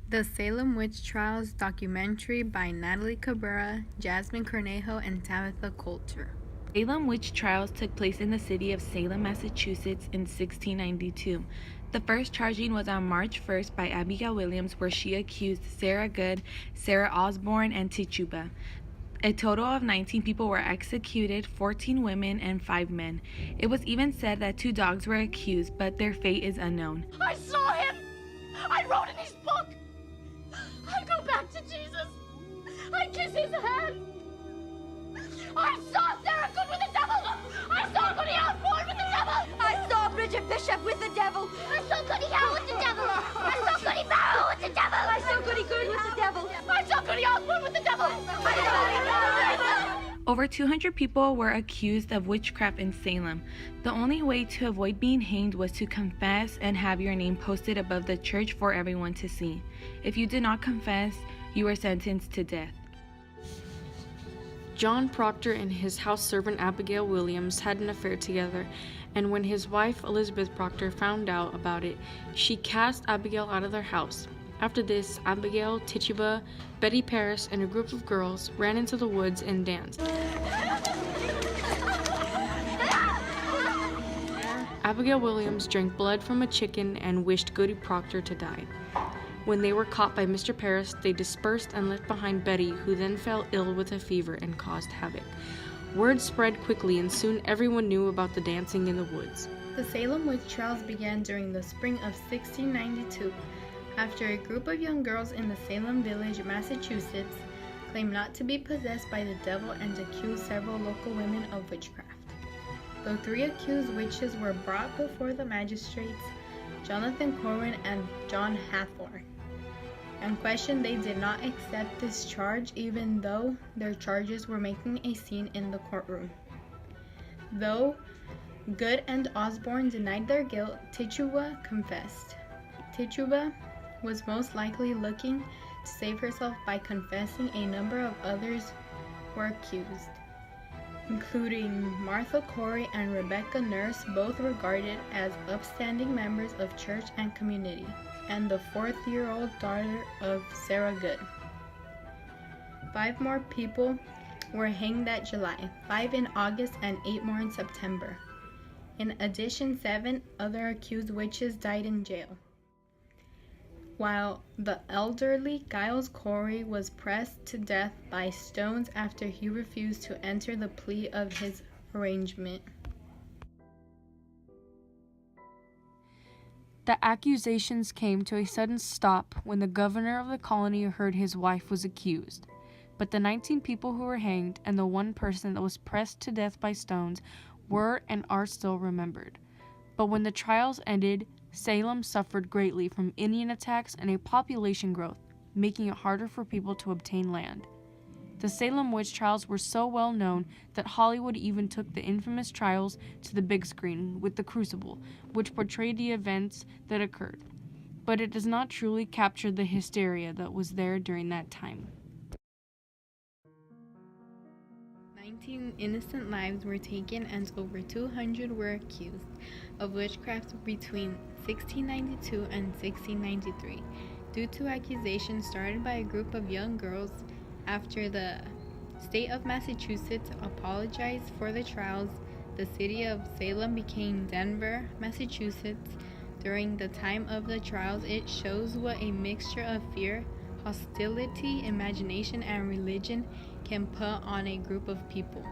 The Salem Witch Trials documentary by Natalie Cabrera, Jasmine Cornejo, and Tabitha Coulter. Salem witch trials took place in the city of Salem, Massachusetts in 1692. The first charging was on March 1st by Abigail Williams, where she accused Sarah Good, Sarah Osborne, and Tituba. A total of 19 people were executed, 14 women and 5 men. It was even said that 2 dogs were accused, but their fate is unknown. I saw him! I wrote in his book! I go back to Jesus! I kiss his hand! I saw Sarah Good with the devil! I saw Goody Osborne with the devil! I saw Bridget Bishop with the devil! I saw Goody Howe with the devil! I saw Goody Barrow with the devil! I saw Goody Good with the devil! I saw Goody Osborne with the devil! Over 200 people were accused of witchcraft in Salem. The only way to avoid being hanged was to confess and have your name posted above the church for everyone to see. If you did not confess, you were sentenced to death. John Proctor and his house servant Abigail Williams had an affair together, and when his wife Elizabeth Proctor found out about it, she cast Abigail out of their house. After this, Abigail, Tituba, Betty Paris, and a group of girls ran into the woods and danced. Abigail Williams drank blood from a chicken and wished Goody Proctor to die. When they were caught by Mr. Paris, they dispersed and left behind Betty, who then fell ill with a fever and caused havoc. Word spread quickly, and soon everyone knew about the dancing in the woods. The Salem witch trials began during the spring of 1692, after a group of young girls in the Salem village, Massachusetts, claimed not to be possessed by the devil and accused several local women of witchcraft. The 3 accused witches were brought before the magistrates, Jonathan Corwin and John Hathorne. And questioned, they did not accept this charge, even though their charges were making a scene in the courtroom. Though Good and Osborne denied their guilt, Tituba confessed. Tituba was most likely looking to save herself by confessing. A number of others were accused, including Martha Corey and Rebecca Nurse, both regarded as upstanding members of church and community, and the 4th-year-old daughter of Sarah Good. 5 more people were hanged that July, 5 in August, and 8 more in September. In addition, 7 other accused witches died in jail, while the elderly Giles Corey was pressed to death by stones after he refused to enter the plea of his arraignment. The accusations came to a sudden stop when the governor of the colony heard his wife was accused. But the 19 people who were hanged and the 1 person that was pressed to death by stones were and are still remembered. But when the trials ended, Salem suffered greatly from Indian attacks and a population growth, making it harder for people to obtain land. The Salem witch trials were so well known that Hollywood even took the infamous trials to the big screen with The Crucible, which portrayed the events that occurred. But it does not truly capture the hysteria that was there during that time. 19 innocent lives were taken and over 200 were accused of witchcraft between 1692 and 1693 due to accusations started by a group of young girls. After the state of Massachusetts apologized for the trials, the city of Salem became Denver, Massachusetts. During the time of the trials, it shows what a mixture of fear, hostility, imagination, and religion can put on a group of people.